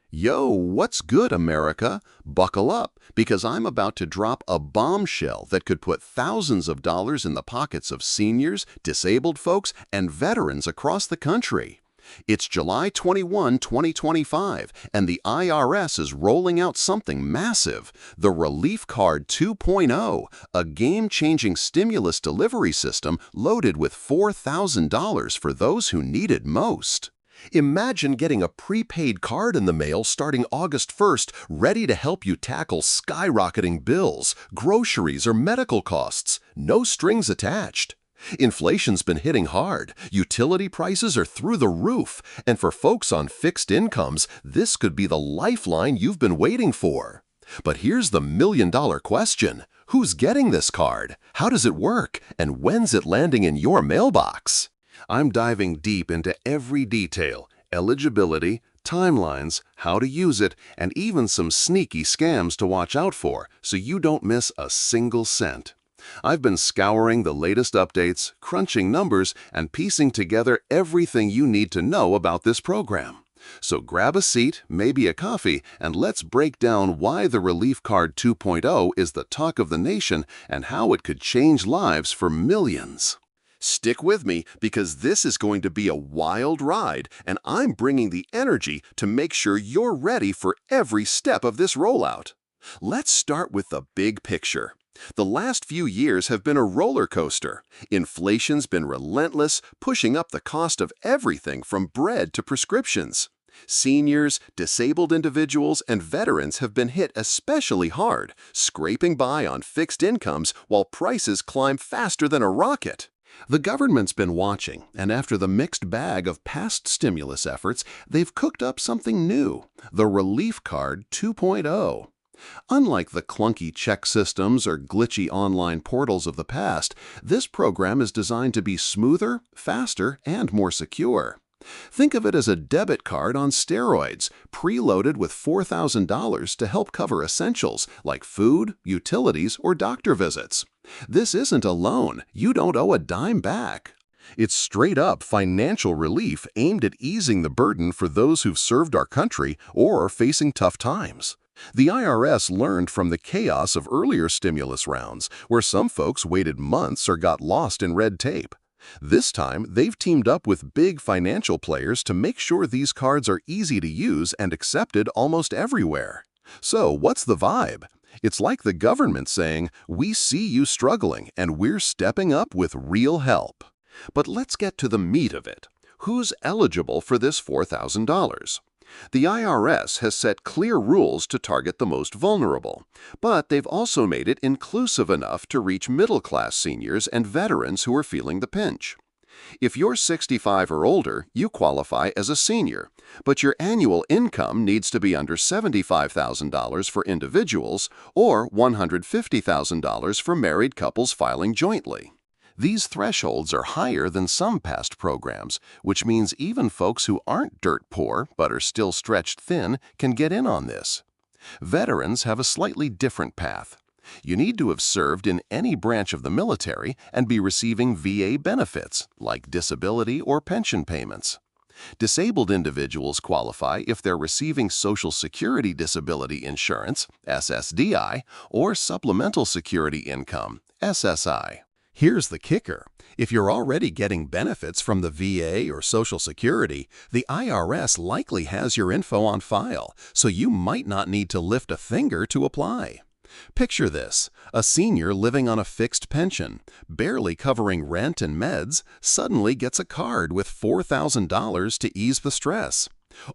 Yo, what's good, America? Buckle up, because I'm about to drop a bombshell that could put thousands of dollars in the pockets of seniors, disabled folks, and veterans across the country. It's July 21, 2025, and the IRS is rolling out something massive, the Relief Card 2.0, a game-changing stimulus delivery system loaded with $4,000 for those who need it most. Imagine getting a prepaid card in the mail starting August 1st, ready to help you tackle skyrocketing bills, groceries, or medical costs. No strings attached. Inflation's been hitting hard, utility prices are through the roof, and for folks on fixed incomes, this could be the lifeline you've been waiting for. But here's the million-dollar question. Who's getting this card? How does it work? And when's it landing in your mailbox? I'm diving deep into every detail: eligibility, timelines, how to use it, and even some sneaky scams to watch out for so you don't miss a single cent. I've been scouring the latest updates, crunching numbers, and piecing together everything you need to know about this program. So grab a seat, maybe a coffee, and let's break down why the Relief Card 2.0 is the talk of the nation and how it could change lives for millions. Stick with me, because this is going to be a wild ride, and I'm bringing the energy to make sure you're ready for every step of this rollout. Let's start with the big picture. The last few years have been a roller coaster. Inflation's been relentless, pushing up the cost of everything from bread to prescriptions. Seniors, disabled individuals, and veterans have been hit especially hard, scraping by on fixed incomes while prices climb faster than a rocket. The government's been watching, and after the mixed bag of past stimulus efforts, they've cooked up something new, the Relief Card 2.0. Unlike the clunky check systems or glitchy online portals of the past, this program is designed to be smoother, faster, and more secure. Think of it as a debit card on steroids, preloaded with $4,000 to help cover essentials like food, utilities, or doctor visits. This isn't a loan. You don't owe a dime back. It's straight-up financial relief aimed at easing the burden for those who've served our country or are facing tough times. The IRS learned from the chaos of earlier stimulus rounds, where some folks waited months or got lost in red tape. This time, they've teamed up with big financial players to make sure these cards are easy to use and accepted almost everywhere. So, what's the vibe? It's like the government saying, "We see you struggling, and we're stepping up with real help." But let's get to the meat of it. Who's eligible for this $4,000? The IRS has set clear rules to target the most vulnerable, but they've also made it inclusive enough to reach middle-class seniors and veterans who are feeling the pinch. If you're 65 or older, you qualify as a senior, but your annual income needs to be under $75,000 for individuals or $150,000 for married couples filing jointly. These thresholds are higher than some past programs, which means even folks who aren't dirt poor but are still stretched thin can get in on this. Veterans have a slightly different path. You need to have served in any branch of the military and be receiving VA benefits, like disability or pension payments. Disabled individuals qualify if they're receiving Social Security Disability Insurance, SSDI, or Supplemental Security Income, SSI. Here's the kicker. If you're already getting benefits from the VA or Social Security, the IRS likely has your info on file, so you might not need to lift a finger to apply. Picture this: a senior living on a fixed pension, barely covering rent and meds, suddenly gets a card with $4,000 to ease the stress.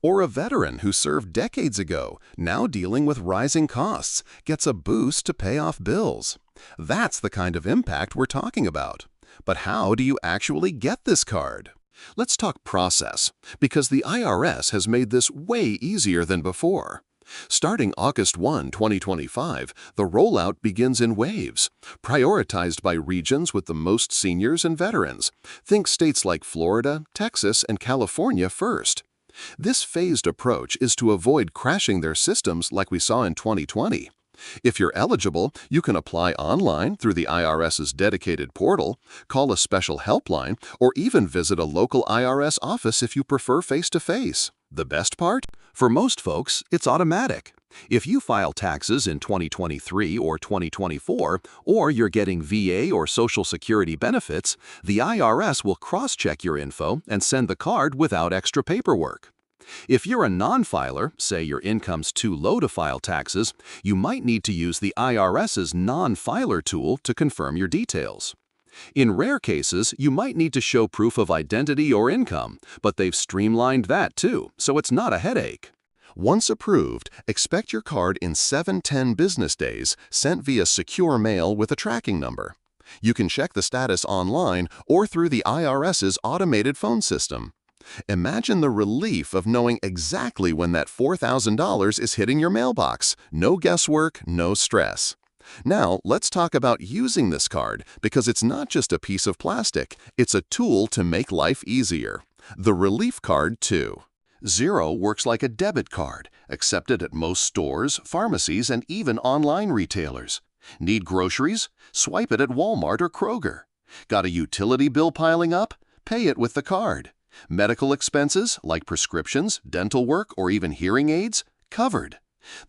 Or a veteran who served decades ago, now dealing with rising costs, gets a boost to pay off bills. That's the kind of impact we're talking about. But how do you actually get this card? Let's talk process, because the IRS has made this way easier than before. Starting August 1, 2025, the rollout begins in waves, prioritized by regions with the most seniors and veterans. Think states like Florida, Texas, and California first. This phased approach is to avoid crashing their systems like we saw in 2020. If you're eligible, you can apply online through the IRS's dedicated portal, call a special helpline, or even visit a local IRS office if you prefer face-to-face. The best part? For most folks, it's automatic. If you file taxes in 2023 or 2024, or you're getting VA or Social Security benefits, the IRS will cross-check your info and send the card without extra paperwork. If you're a non-filer, say your income's too low to file taxes, you might need to use the IRS's non-filer tool to confirm your details. In rare cases, you might need to show proof of identity or income, but they've streamlined that too, so it's not a headache. Once approved, expect your card in 7-10 business days, sent via secure mail with a tracking number. You can check the status online or through the IRS's automated phone system. Imagine the relief of knowing exactly when that $4,000 is hitting your mailbox. No guesswork, no stress. Now, let's talk about using this card, because it's not just a piece of plastic, it's a tool to make life easier. The Relief Card 2. Zero works like a debit card, accepted at most stores, pharmacies, and even online retailers. Need groceries? Swipe it at Walmart or Kroger. Got a utility bill piling up? Pay it with the card. Medical expenses, like prescriptions, dental work, or even hearing aids? Covered.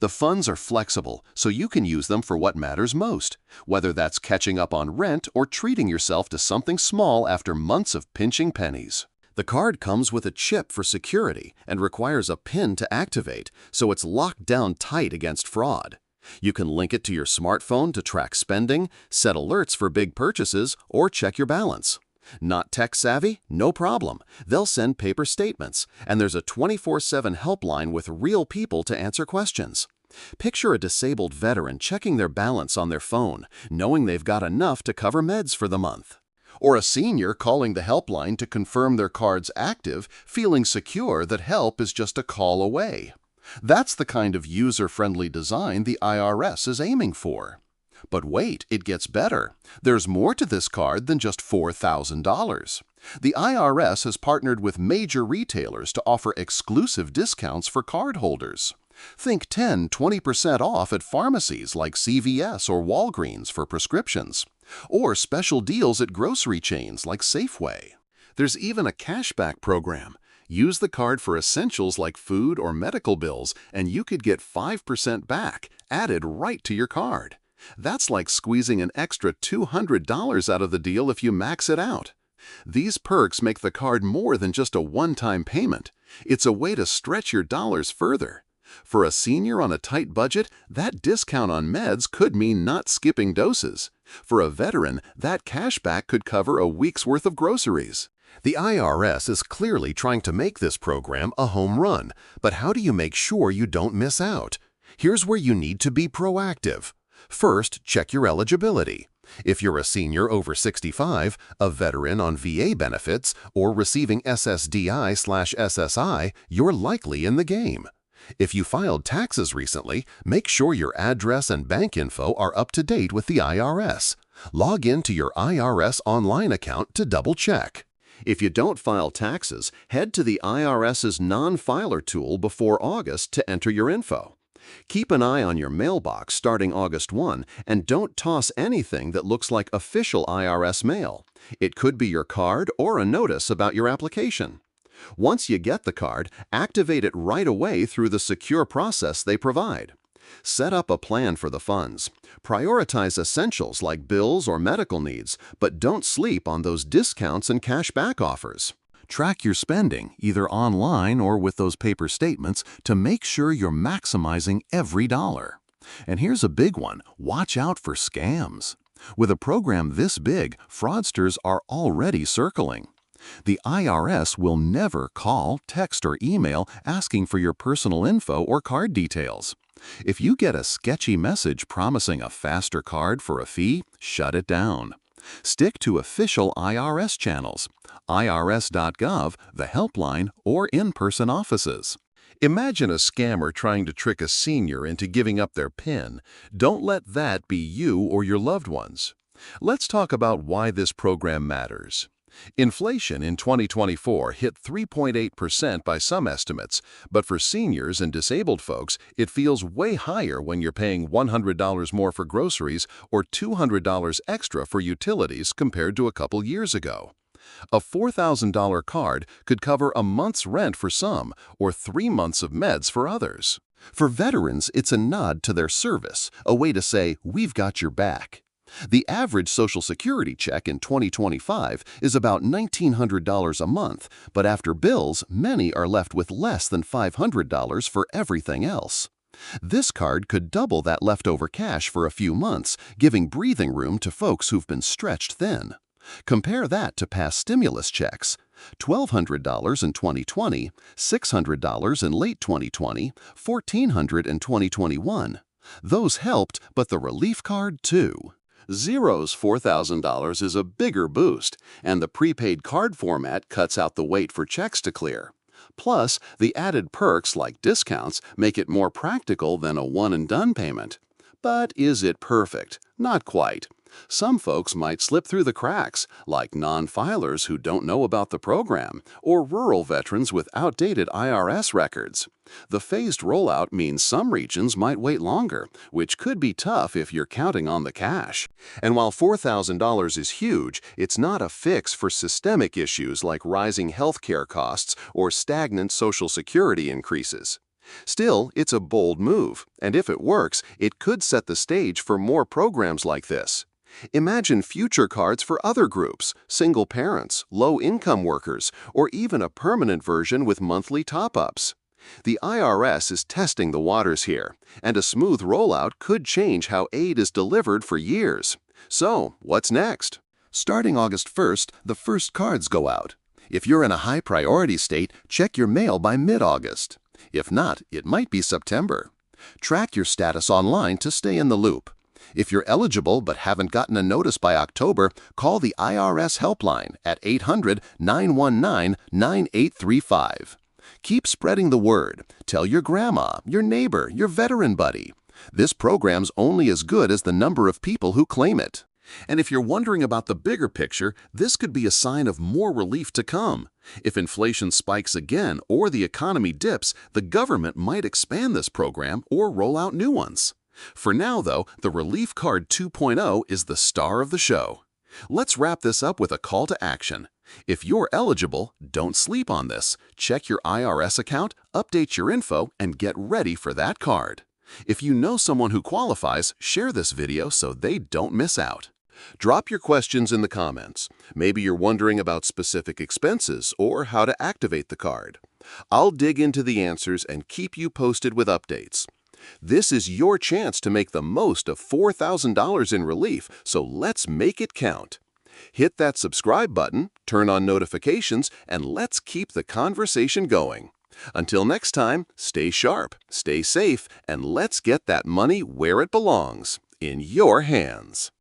The funds are flexible, so you can use them for what matters most, whether that's catching up on rent or treating yourself to something small after months of pinching pennies. The card comes with a chip for security and requires a PIN to activate, so it's locked down tight against fraud. You can link it to your smartphone to track spending, set alerts for big purchases, or check your balance. Not tech-savvy? No problem. They'll send paper statements, and there's a 24/7 helpline with real people to answer questions. Picture a disabled veteran checking their balance on their phone, knowing they've got enough to cover meds for the month. Or a senior calling the helpline to confirm their card's active, feeling secure that help is just a call away. That's the kind of user-friendly design the IRS is aiming for. But wait, it gets better. There's more to this card than just $4,000. The IRS has partnered with major retailers to offer exclusive discounts for cardholders. Think 10–20% off at pharmacies like CVS or Walgreens for prescriptions, or special deals at grocery chains like Safeway. There's even a cashback program. Use the card for essentials like food or medical bills, and you could get 5% back, added right to your card. That's like squeezing an extra $200 out of the deal if you max it out. These perks make the card more than just a one-time payment. It's a way to stretch your dollars further. For a senior on a tight budget, that discount on meds could mean not skipping doses. For a veteran, that cashback could cover a week's worth of groceries. The IRS is clearly trying to make this program a home run, but how do you make sure you don't miss out? Here's where you need to be proactive. First, check your eligibility. If you're a senior over 65, a veteran on VA benefits, or receiving SSDI/SSI, you're likely in the game. If you filed taxes recently, make sure your address and bank info are up to date with the IRS. Log in to your IRS online account to double-check. If you don't file taxes, head to the IRS's non-filer tool before August to enter your info. Keep an eye on your mailbox starting August 1, and don't toss anything that looks like official IRS mail. It could be your card or a notice about your application. Once you get the card, activate it right away through the secure process they provide. Set up a plan for the funds. Prioritize essentials like bills or medical needs, but don't sleep on those discounts and cashback offers. Track your spending, either online or with those paper statements, to make sure you're maximizing every dollar. And here's a big one: watch out for scams. With a program this big, fraudsters are already circling. The IRS will never call, text, or email asking for your personal info or card details. If you get a sketchy message promising a faster card for a fee, shut it down. Stick to official IRS channels, irs.gov, the helpline, or in-person offices. Imagine a scammer trying to trick a senior into giving up their PIN. Don't let that be you or your loved ones. Let's talk about why this program matters. Inflation in 2024 hit 3.8% by some estimates, but for seniors and disabled folks, it feels way higher when you're paying $100 more for groceries or $200 extra for utilities compared to a couple years ago. A $4,000 card could cover a month's rent for some or 3 months of meds for others. For veterans, it's a nod to their service, a way to say, we've got your back. The average Social Security check in 2025 is about $1,900 a month, but after bills, many are left with less than $500 for everything else. This card could double that leftover cash for a few months, giving breathing room to folks who've been stretched thin. Compare that to past stimulus checks. $1,200 in 2020, $600 in late 2020, $1,400 in 2021. Those helped, but the relief card too. Zero's $4,000 is a bigger boost, and the prepaid card format cuts out the wait for checks to clear. Plus, the added perks like discounts make it more practical than a one-and-done payment. But is it perfect? Not quite. Some folks might slip through the cracks, like non-filers who don't know about the program, or rural veterans with outdated IRS records. The phased rollout means some regions might wait longer, which could be tough if you're counting on the cash. And while $4,000 is huge, it's not a fix for systemic issues like rising healthcare costs or stagnant Social Security increases. Still, it's a bold move, and if it works, it could set the stage for more programs like this. Imagine future cards for other groups, single parents, low-income workers, or even a permanent version with monthly top-ups. The IRS is testing the waters here, and a smooth rollout could change how aid is delivered for years. So, what's next? Starting August 1st, the first cards go out. If you're in a high-priority state, check your mail by mid-August. If not, it might be September. Track your status online to stay in the loop. If you're eligible but haven't gotten a notice by October, call the IRS helpline at 800-919-9835. Keep spreading the word. Tell your grandma, your neighbor, your veteran buddy. This program's only as good as the number of people who claim it. And if you're wondering about the bigger picture, this could be a sign of more relief to come. If inflation spikes again or the economy dips, the government might expand this program or roll out new ones. For now, though, the Relief Card 2.0 is the star of the show. Let's wrap this up with a call to action. If you're eligible, don't sleep on this. Check your IRS account, update your info, and get ready for that card. If you know someone who qualifies, share this video so they don't miss out. Drop your questions in the comments. Maybe you're wondering about specific expenses or how to activate the card. I'll dig into the answers and keep you posted with updates. This is your chance to make the most of $4,000 in relief, so let's make it count. Hit that subscribe button, turn on notifications, and let's keep the conversation going. Until next time, stay sharp, stay safe, and let's get that money where it belongs, in your hands.